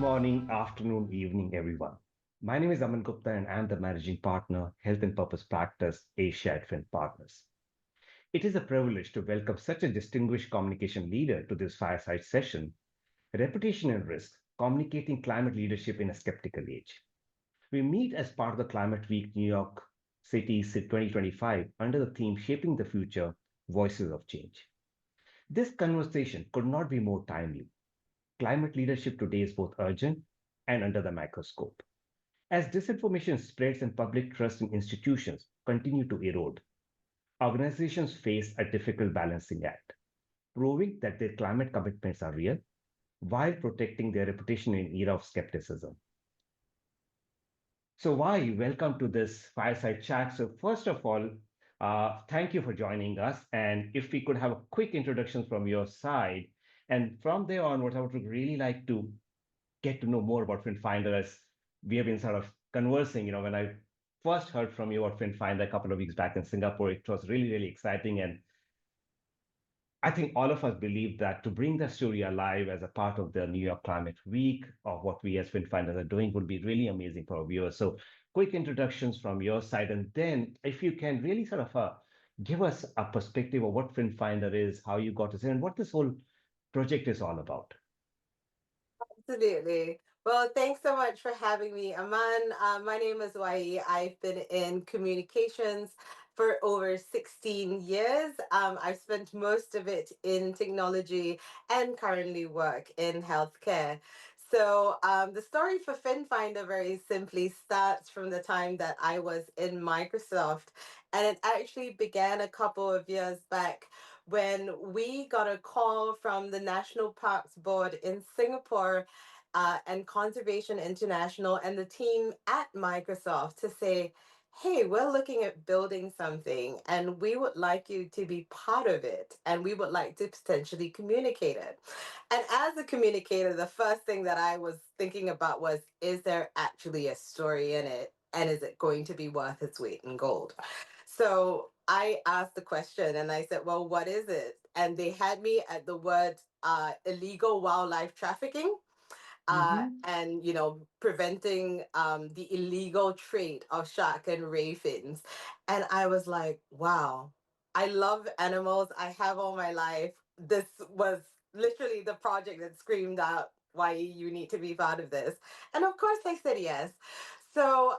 morning, afternoon, evening, everyone. My name is Aman Gupta, and I'm the managing partner, Health and Purpose Practice, Asia at FinPartners. It is a privilege to welcome such a distinguished communication leader to this fireside session, Reputation and Risk, Communicating Climate Leadership in a Skeptical Age. We meet as part of the Climate Week New York City 2025 under the theme Shaping the Future, Voices of Change. This conversation could not be more timely. Climate leadership today is both urgent and under the microscope. As disinformation spreads and public trust in institutions continue to erode, organizations face a difficult balancing act, proving that their climate commitments are real while protecting their reputation in an era of skepticism. So, Wai, welcome to this fireside chat. So, first of all, thank you for joining us. And if we could have a quick introduction from your side, and from there onwards, I would really like to get to know more about FinFinder as we have been sort of conversing. When I first heard from you about FinFinder a couple of weeks back in Singapore, it was really, really exciting. And I think all of us believe that to bring the story alive as a part of the New York Climate Week of what we as FinFinders are doing would be really amazing for our viewers. So, quick introductions from your side. And then, if you can really sort of give us a perspective of what FinFinder is, how you got to say, and what this whole project is all about. Absolutely. Well, thanks so much for having me, Aman. My name is Wai Yi. I've been in communications for over 16 years. I've spent most of it in technology and currently work in healthcare. So the story for FinFinder very simply starts from the time that I was in Microsoft. And it actually began a couple of years back when we got a call from the National Parks Board in Singapore and Conservation International and the team at Microsoft to say, hey, we're looking at building something and we would like you to be part of it and we would like to potentially communicate it. And as a communicator, the first thing that I was thinking about was, is there actually a story in it? And is it going to be worth its weight in gold? So I asked the question and I said, well, what is it? And they had me at the word illegal wildlife trafficking Mm-hmm. and preventing the illegal trade of shark and ray fins. And I was like, wow, I love animals. I have all my life. This was literally the project that screamed out, why you need to be part of this. And of course I said yes. So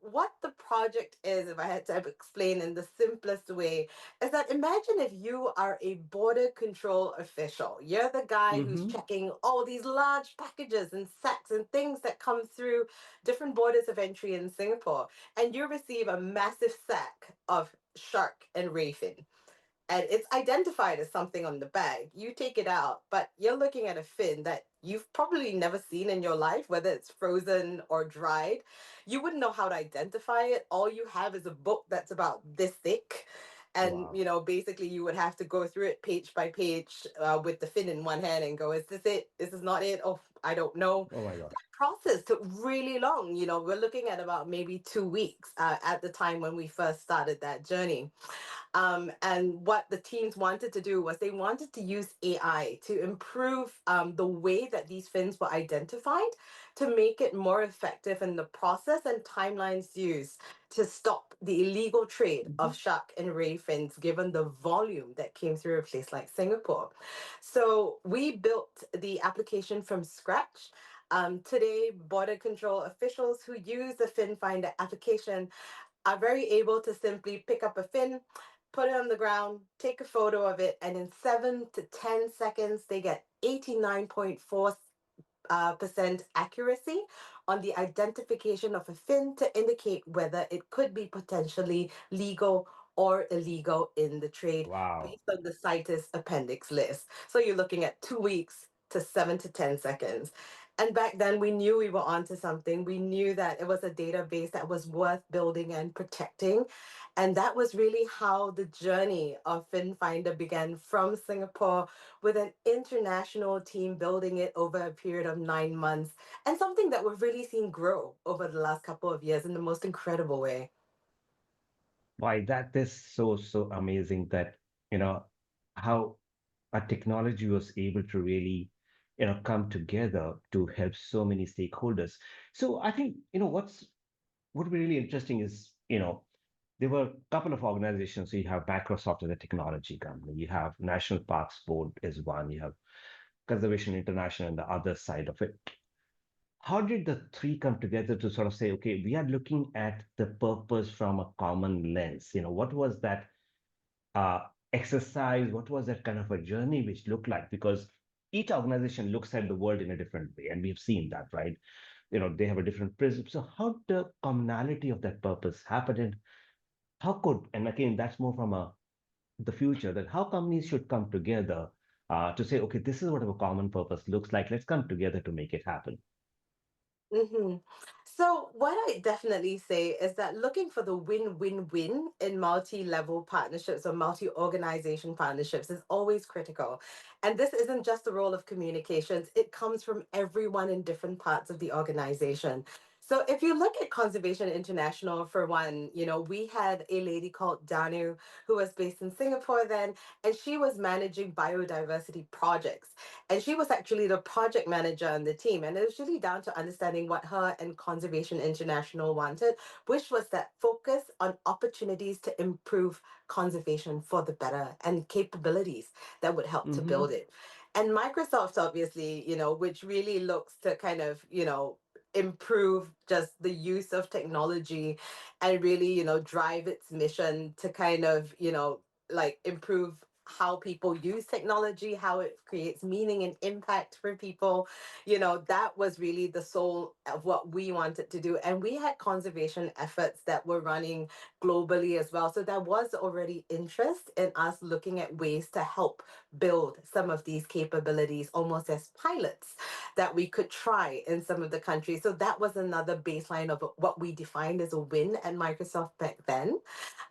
what the project is, if I had to explain in the simplest way, is that imagine if you are a border control official. You're the guy who's Mm-hmm. checking all these large packages and sacks and things that come through different borders of entry in Singapore. And you receive a massive sack of shark and ray fin and it's identified as something on the bag. You take it out, but you're looking at a fin that you've probably never seen in your life, whether it's frozen or dried. You wouldn't know how to identify it. All you have is a book that's about this thick. And, Wow. basically you would have to go through it page by page with the fin in one hand and go, is this it? Is this not it? Oh, I don't know. Oh my God. Process took really long. We're looking at about maybe 2 weeks at the time when we first started that journey. And what the teams wanted to do was they wanted to use AI to improve the way that these fins were identified to make it more effective in the process and timelines used to stop the illegal trade Mm-hmm. of shark and ray fins, given the volume that came through a place like Singapore. So we built the application from scratch. Today, border control officials who use the FinFinder application are very able to simply pick up a fin, put it on the ground, take a photo of it, and in 7 to 10 seconds, they get 89.4% percent accuracy on the identification of a fin to indicate whether it could be potentially legal or illegal in the trade Wow. based on the CITES appendix list. So you're looking at 2 weeks to 7 to 10 seconds. And back then, we knew we were onto something. We knew that it was a database that was worth building and protecting. And that was really how the journey of FinFinder began from Singapore with an international team building it over a period of 9 months and something that we've really seen grow over the last couple of years in the most incredible way. Why that is so amazing that, you know, how a technology was able to really come together to help so many stakeholders. So I think, what would be really interesting is, there were a couple of organizations. So you have Microsoft as a technology company, you have National Parks Board is one, you have Conservation International on the other side of it. How did the three come together to sort of say, okay, we are looking at the purpose from a common lens? What was that uh, exercise? What was that kind of a journey which looked like? Because each organization looks at the world in a different way, and we've seen that, right? They have a different prism. So how the commonality of that purpose happened, and how could, and again, that's more from the future, that how companies should come together to say, okay, this is what our common purpose looks like. Let's come together to make it happen. hmm So, what I definitely say is that looking for the win win win in multi level partnerships or multi organization partnerships is always critical. And this isn't just the role of communications, it comes from everyone in different parts of the organization. So, if you look at Conservation International, for one, we had a lady called Danu who was based in Singapore then, and she was managing biodiversity projects. And she was actually the project manager on the team. And it was really down to understanding what her and Conservation International wanted, which was that focus on opportunities to improve conservation for the better and capabilities that would help to build Hmm. it. And Microsoft, obviously, which really looks to kind of, improve just the use of technology and really, drive its mission to kind of, like improve how people use technology, how it creates meaning and impact for people. That was really the soul of what we wanted to do. And we had conservation efforts that were running globally as well. So there was already interest in us looking at ways to help build some of these capabilities almost as pilots that we could try in some of the countries. So that was another baseline of what we defined as a win at Microsoft back then.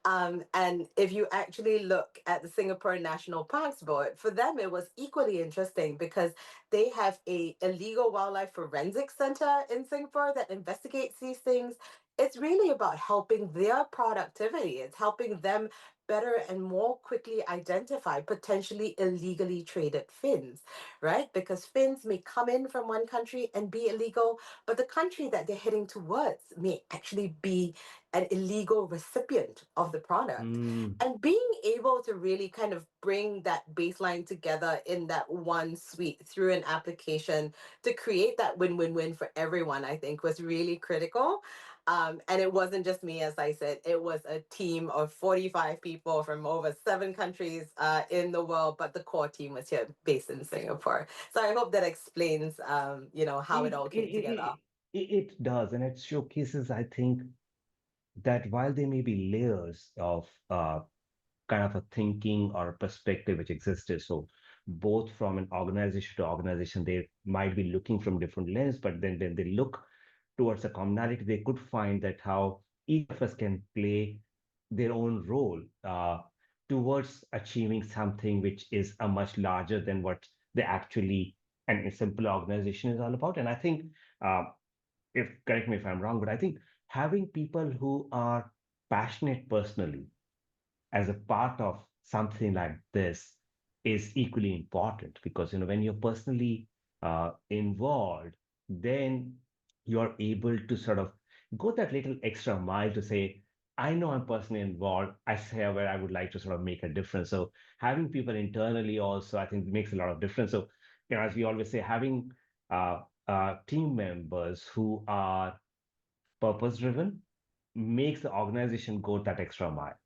And if you actually look at the Singapore National Parks Board, for them it was equally interesting because they have a illegal wildlife forensic center in Singapore that investigates these things. It's really about helping their productivity. It's helping them better and more quickly identify potentially illegally traded fins, right? Because fins may come in from one country and be illegal, but the country that they're heading towards may actually be an illegal recipient of the product. Mm. And being able to really kind of bring that baseline together in that one suite through an application to create that win win win for everyone, I think was really critical. And it wasn't just me, as I said, it was a team of 45 people from over 7 countries in the world, but the core team was here based in Singapore. So I hope that explains, how it It, all it, came together. it does, and it showcases, I think, that while there may be layers of kind of a thinking or a perspective which existed, so both from an organization to organization, they might be looking from different lens, but then when they look towards a commonality, they could find that how each of us can play their own role towards achieving something which is a much larger than what they actually and a simple organization is all about. And I think, uh, if correct me if I'm wrong, but I think having people who are passionate personally as a part of something like this is equally important, because when you're personally involved, then you're able to sort of go that little extra mile to say, I know I'm personally involved, I say where I would like to sort of make a difference. So having people internally also, I think, makes a lot of difference. So as we always say, having team members who are purpose driven makes the organization go that extra mile.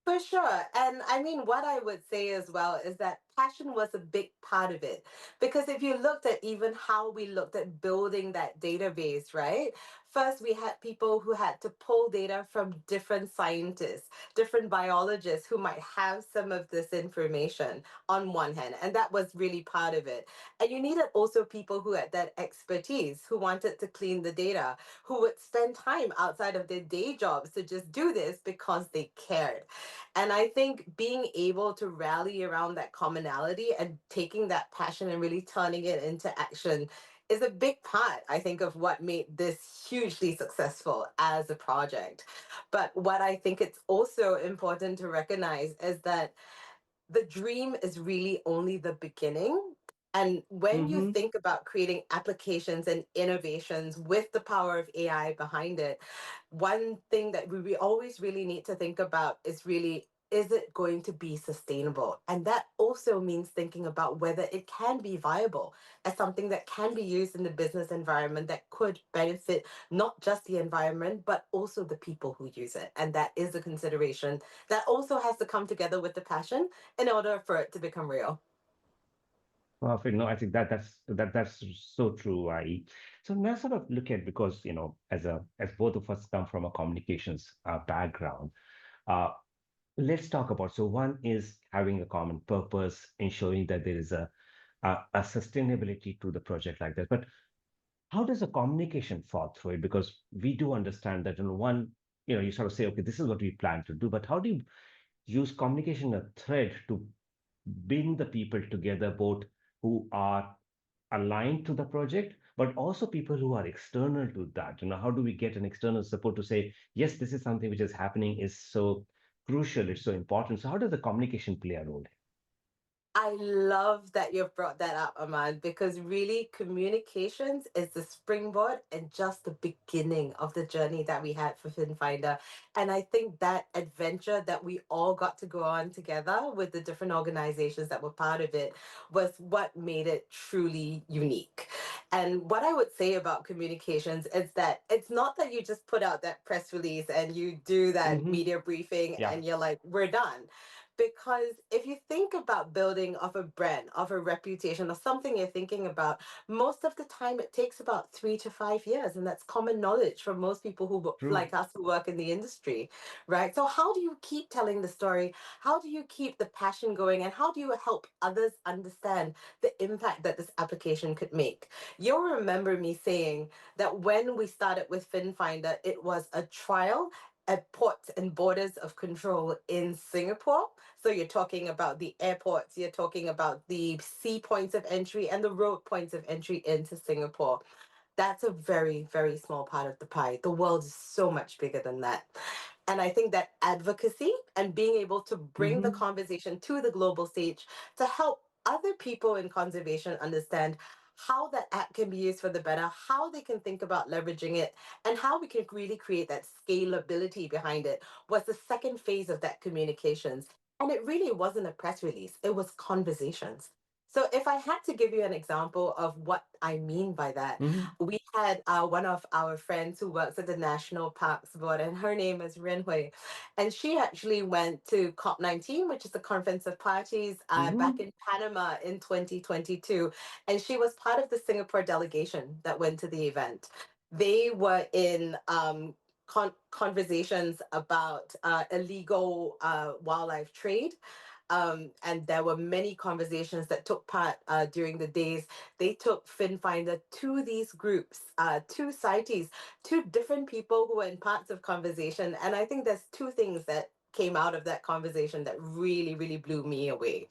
For sure. And I mean, what I would say as well is that passion was a big part of it. Because if you looked at even how we looked at building that database, right? First, we had people who had to pull data from different scientists, different biologists who might have some of this information on one hand. And that was really part of it. And you needed also people who had that expertise, who wanted to clean the data, who would spend time outside of their day jobs to just do this because they cared. And I think being able to rally around that commonality and taking that passion and really turning it into action is a big part, I think, of what made this hugely successful as a project. But what I think it's also important to recognize is that the dream is really only the beginning. And when you Mm-hmm. think about creating applications and innovations with the power of AI behind it, one thing that we always really need to think about is really, is it going to be sustainable? And that also means thinking about whether it can be viable as something that can be used in the business environment that could benefit not just the environment, but also the people who use it. And that is a consideration that also has to come together with the passion in order for it to become real. Perfect. No, I think that's so true, I. So now sort of look at, because as both of us come from a communications background, uh, let's talk about, so one is having a common purpose, ensuring that there is a sustainability to the project like that. But how does the communication fall through it? Because we do understand that, one, you sort of say, okay, this is what we plan to do, but how do you use communication a thread to bring the people together, both who are aligned to the project, but also people who are external to that? How do we get an external support to say, yes, this is something which is happening, is so crucial, it's so important. So how does the communication play a role? I love that you've brought that up, Aman, because really communications is the springboard and just the beginning of the journey that we had for FinFinder. And I think that adventure that we all got to go on together with the different organizations that were part of it was what made it truly unique. And what I would say about communications is that it's not that you just put out that press release and you do that Hmm. media briefing Yeah. and you're like, we're done. Because if you think about building of a brand, of a reputation, or something you're thinking about, most of the time it takes about 3 to 5 years. And that's common knowledge for most people True. like us who work in the industry, right? So, how do you keep telling the story? How do you keep the passion going? And how do you help others understand the impact that this application could make? You'll remember me saying that when we started with FinFinder, it was a trial at ports and borders of control in Singapore. So you're talking about the airports, you're talking about the sea points of entry and the road points of entry into Singapore. That's a very, very small part of the pie. The world is so much bigger than that. And I think that advocacy and being able to bring the Hmm. conversation to the global stage to help other people in conservation understand how that app can be used for the better, how they can think about leveraging it, and how we can really create that scalability behind it was the second phase of that communications. And it really wasn't a press release, it was conversations. So, if I had to give you an example of what I mean by that, Hmm. we had one of our friends who works at the National Parks Board, and her name is Ren Hui. And she actually went to COP19, which is the Conference of Parties, back Hmm. in Panama in 2022. And she was part of the Singapore delegation that went to the event. They were in conversations about illegal wildlife trade. And there were many conversations that took part during the days. They took FinFinder to these groups, two CITES, two different people who were in parts of conversation. And I think there's two things that came out of that conversation that really, really blew me away.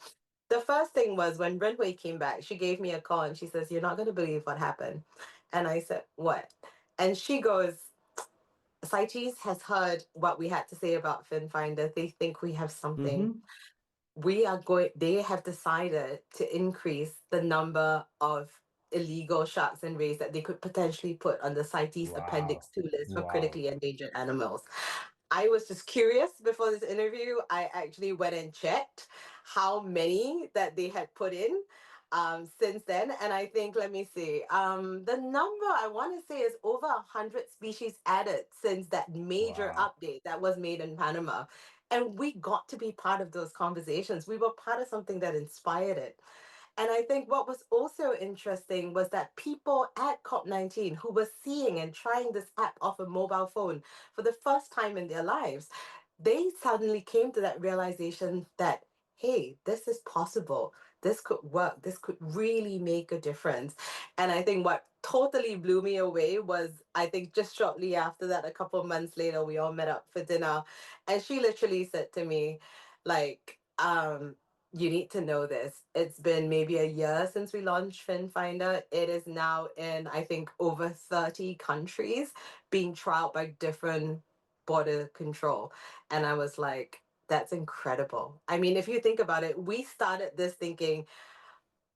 The first thing was when Renway came back, she gave me a call and she says, "You're not going to believe what happened." And I said, "What?" And she goes, "CITES has heard what we had to say about FinFinder. They think we have something. Hmm. They have decided to increase the number of illegal sharks and rays that they could potentially put on the CITES Wow. Appendix 2 list for Wow. critically endangered animals." I was just curious before this interview. I actually went and checked how many that they had put in since then. And I think, let me see, the number I want to say is over 100 species added since that major Wow. update that was made in Panama. And we got to be part of those conversations. We were part of something that inspired it. And I think what was also interesting was that people at COP19 who were seeing and trying this app off a mobile phone for the first time in their lives, they suddenly came to that realization that, hey, this is possible. This could work. This could really make a difference. And I think what totally blew me away was, I think just shortly after that, a couple of months later, we all met up for dinner. And she literally said to me, like, you need to know this. It's been maybe a year since we launched FinFinder. It is now in, I think, over 30 countries being trialed by different border control. And I was like, that's incredible. I mean, if you think about it, we started this thinking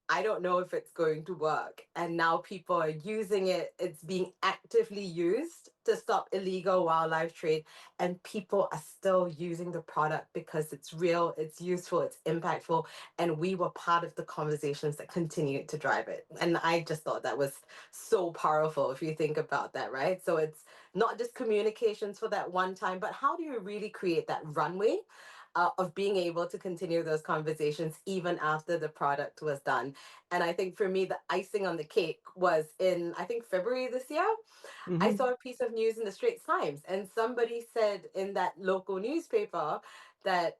I don't know if it's going to work. And now people are using it. It's being actively used to stop illegal wildlife trade. And people are still using the product because it's real, it's useful, it's impactful. And we were part of the conversations that continued to drive it. And I just thought that was so powerful if you think about that, right? So it's not just communications for that one time, but how do you really create that runway? Of being able to continue those conversations even after the product was done. And I think for me, the icing on the cake was in, I think, February this year. I Hmm. saw a piece of news in the Straits Times, and somebody said in that local newspaper that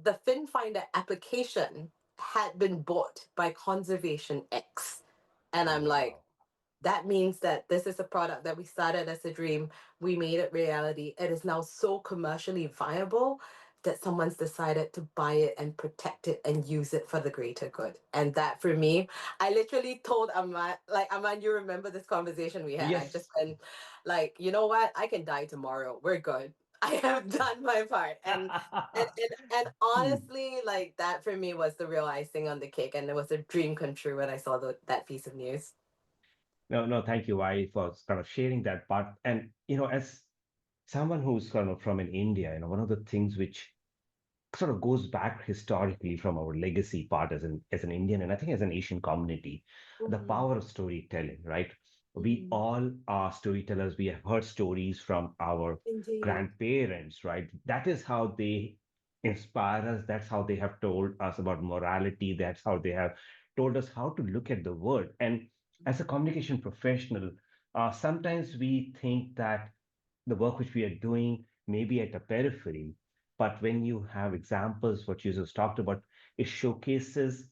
the FinFinder application had been bought by Conservation X. And I'm like, Wow. that means that this is a product that we started as a dream, we made it reality. It is now so commercially viable that someone's decided to buy it and protect it and use it for the greater good. And that for me, I literally told Aman, like, Aman, you remember this conversation we had? I just Yes. went, like, you know what? I can die tomorrow. We're good. I have done my part. And Hmm. honestly, like that for me was the real icing on the cake. And it was a dream come true when I saw that piece of news. No, no, thank you, Wai, for kind of sharing that part. And, as someone who's kind of from in India, one of the things which sort of goes back historically from our legacy part as an Indian and I think as an Asian community, the Mhm, power of storytelling, right? We mhm. all are storytellers. We have heard stories from our Indeed. grandparents, right? That is how they inspire us. That's how they have told us about morality. That's how they have told us how to look at the world. And as a communication professional, sometimes we think that the work which we are doing may be at a periphery, but when you have examples, what you just talked about, it showcases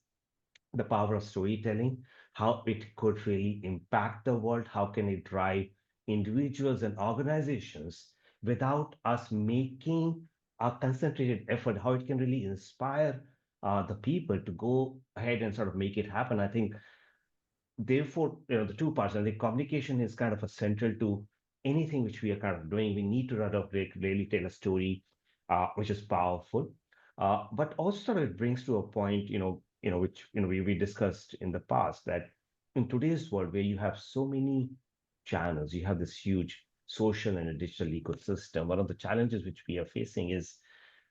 the power of storytelling, how it could really impact the world, how can it drive individuals and organizations without us making a concentrated effort, how it can really inspire the people to go ahead and sort of make it happen. I think therefore, the two parts, I think communication is kind of a central to anything which we are kind of doing. We need to really tell a story which is powerful, but also sort of it brings to a point, which we discussed in the past that in today's world where you have so many channels, you have this huge social and a digital ecosystem. One of the challenges which we are facing is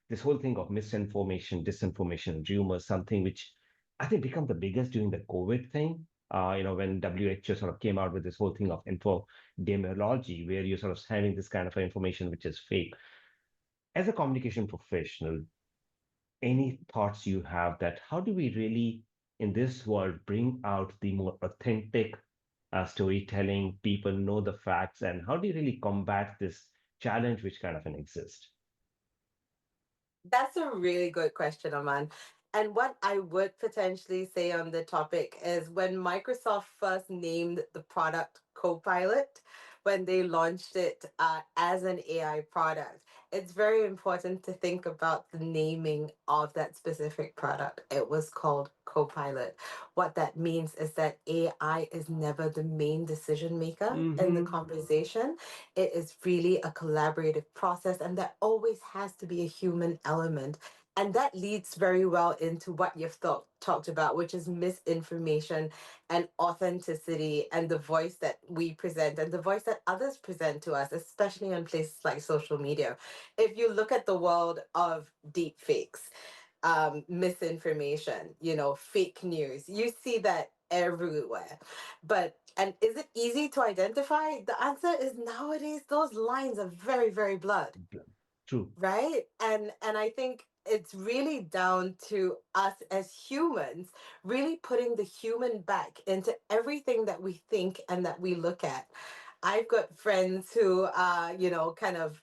this whole thing of misinformation, disinformation, and rumors, something which I think become the biggest during the COVID thing. When WHO sort of came out with this whole thing of infodemiology, where you're sort of having this kind of information which is fake. As a communication professional, any thoughts you have that how do we really, in this world, bring out the more authentic storytelling? People know the facts, and how do you really combat this challenge which kind of an exists? That's a really good question, Aman. And what I would potentially say on the topic is when Microsoft first named the product Copilot, when they launched it as an AI product, it's very important to think about the naming of that specific product. It was called Copilot. What that means is that AI is never the main decision maker in the Hmm. conversation. It is really a collaborative process, and there always has to be a human element. And that leads very well into what you've talked about, which is misinformation and authenticity and the voice that we present and the voice that others present to us, especially on places like social media. If you look at the world of deep fakes, misinformation, fake news. You see that everywhere. But and is it easy to identify? The answer is nowadays those lines are very, very blurred, True. right? And I think it's really down to us as humans really putting the human back into everything that we think and that we look at. I've got friends who are, kind of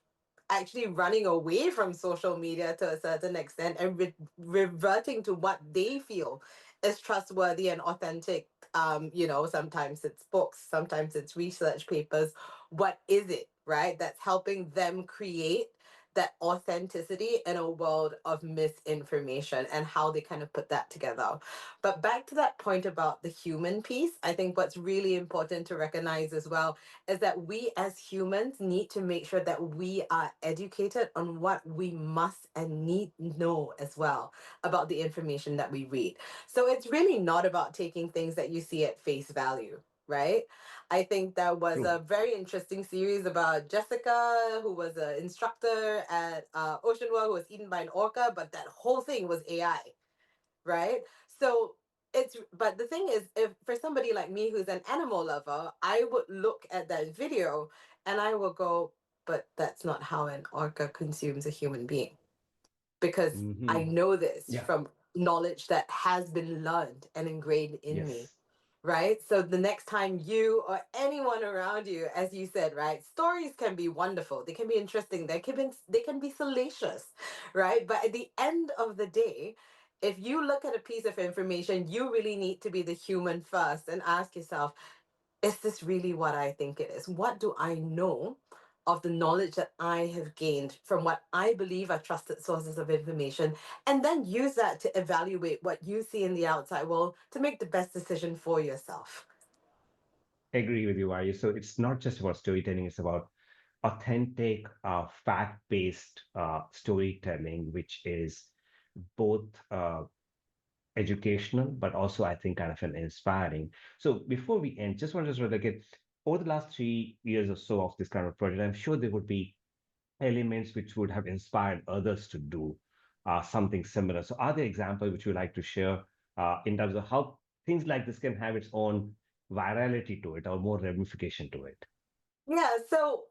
actually running away from social media to a certain extent and reverting to what they feel is trustworthy and authentic. Sometimes it's books, sometimes it's research papers. What is it, right? That's helping them create that authenticity in a world of misinformation and how they kind of put that together. But back to that point about the human piece, I think what's really important to recognize as well is that we as humans need to make sure that we are educated on what we must and need know as well about the information that we read. So it's really not about taking things that you see at face value, right? I think there was a True. very interesting series about Jessica, who was an instructor at Ocean World, who was eaten by an orca, but that whole thing was AI, right? So but the thing is, if for somebody like me who's an animal lover, I would look at that video and I will go, but that's not how an orca consumes a human being, because I Hmm. know this Yeah. from knowledge that has been learned and ingrained in me. Yes. Right. So the next time you or anyone around you, as you said, right, stories can be wonderful. They can be interesting. They can be salacious, right? But at the end of the day, if you look at a piece of information, you really need to be the human first and ask yourself, is this really what I think it is? What do I know of the knowledge that I have gained from what I believe are trusted sources of information? And then use that to evaluate what you see in the outside world to make the best decision for yourself. Agree with you, Arya. So it's not just about storytelling, it's about authentic, fact-based storytelling, which is both educational, but also I think kind of an inspiring. So before we end, just want to sort of get over the last 3 years or so of this kind of project, I'm sure there would be elements which would have inspired others to do something similar. So are there examples which you would like to share in terms of how things like this can have its own virality to it or more ramification to it? Yeah, so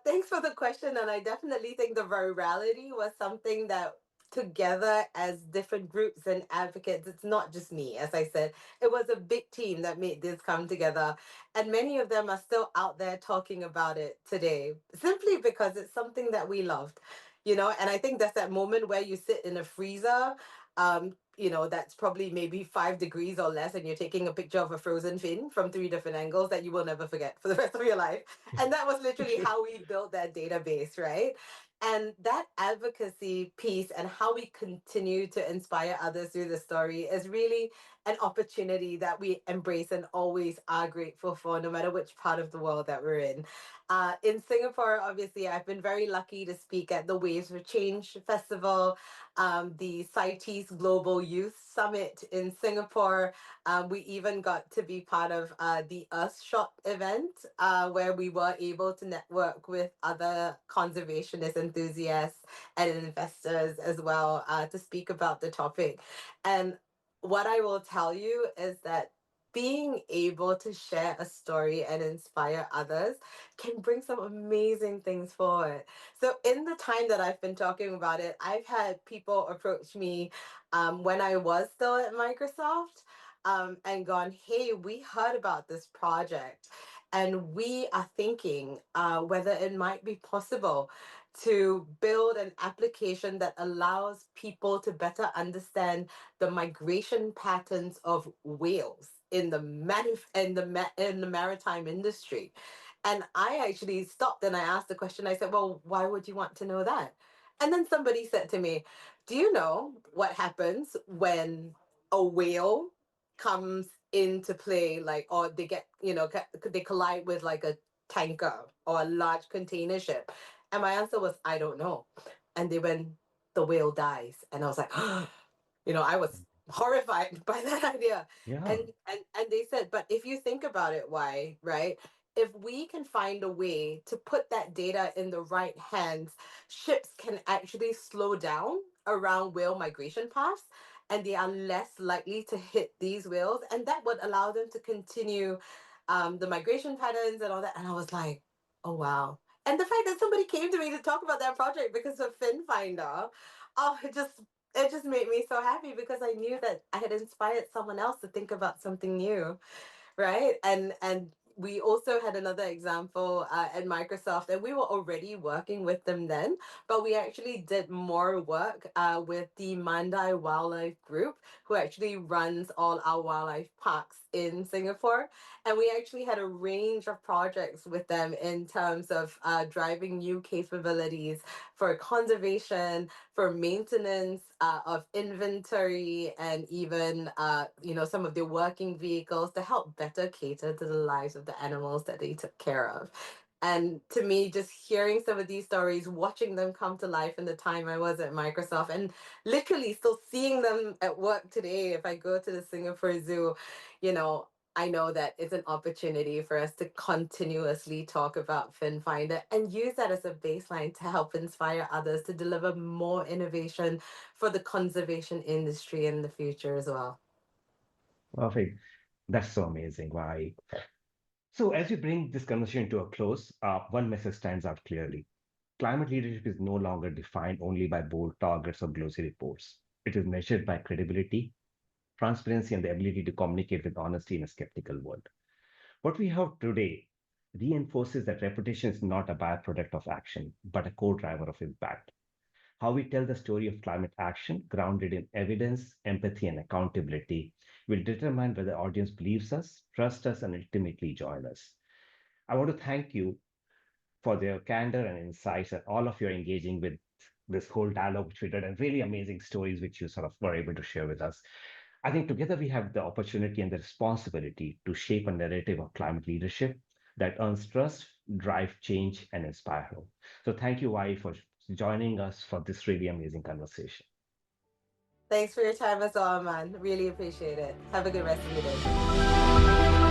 thanks for the question. And I definitely think the virality was something that together as different groups and advocates, it's not just me, as I said, it was a big team that made this come together. And many of them are still out there talking about it today, simply because it's something that we loved, and I think that's that moment where you sit in a freezer. That's probably maybe 5 degrees or less, and you're taking a picture of a frozen fin from three different angles that you will never forget for the rest of your life. And that was literally how we built that database, right? And that advocacy piece and how we continue to inspire others through the story is really an opportunity that we embrace and always are grateful for, no matter which part of the world that we're in. In Singapore, obviously, I've been very lucky to speak at the Waves for Change Festival, the CITES Global Youth Summit in Singapore. We even got to be part of the Earthshot event, where we were able to network with other conservationist enthusiasts and investors as well, to speak about the topic. And what I will tell you is that being able to share a story and inspire others can bring some amazing things forward. So, in the time that I've been talking about it, I've had people approach me when I was still at Microsoft, and gone, hey, we heard about this project and we are thinking whether it might be possible to build an application that allows people to better understand the migration patterns of whales in the in the maritime industry. And I actually stopped and I asked the question. I said, "Well, why would you want to know that?" And then somebody said to me, "Do you know what happens when a whale comes into play, like, or they get, they collide with like a tanker or a large container ship?" And my answer was, "I don't know." And they went, "The whale dies." And I was like, I was horrified by that idea. Yeah. And they said, but if you think about it, why, right? If we can find a way to put that data in the right hands, ships can actually slow down around whale migration paths, and they are less likely to hit these whales, and that would allow them to continue the migration patterns and all that. And I was like, oh wow. And the fact that somebody came to me to talk about that project because of FinFinder, oh, it just made me so happy because I knew that I had inspired someone else to think about something new, right? And We also had another example at Microsoft, and we were already working with them then, but we actually did more work with the Mandai Wildlife Group, who actually runs all our wildlife parks in Singapore. And we actually had a range of projects with them in terms of driving new capabilities for conservation, for maintenance of inventory, and even some of the working vehicles to help better cater to the lives of the animals that they took care of. And to me, just hearing some of these stories, watching them come to life in the time I was at Microsoft, and literally still seeing them at work today, if I go to the Singapore Zoo, you know, I know that it's an opportunity for us to continuously talk about FinFinder and use that as a baseline to help inspire others to deliver more innovation for the conservation industry in the future as well. Perfect. That's so amazing. Why? So, as we bring this conversation to a close, one message stands out clearly. Climate leadership is no longer defined only by bold targets or glossy reports. It is measured by credibility, transparency, and the ability to communicate with honesty in a skeptical world. What we have today reinforces that reputation is not a byproduct of action, but a core driver of impact. How we tell the story of climate action, grounded in evidence, empathy, and accountability, will determine whether the audience believes us, trusts us, and ultimately join us. I want to thank you for their candor and insights and all of your engaging with this whole dialogue which we did and really amazing stories which you sort of were able to share with us. I think together we have the opportunity and the responsibility to shape a narrative of climate leadership that earns trust, drive change, and inspire hope. So thank you, Wai, for joining us for this really amazing conversation. Thanks for your time as well, man. Really appreciate it. Have a good rest of your day.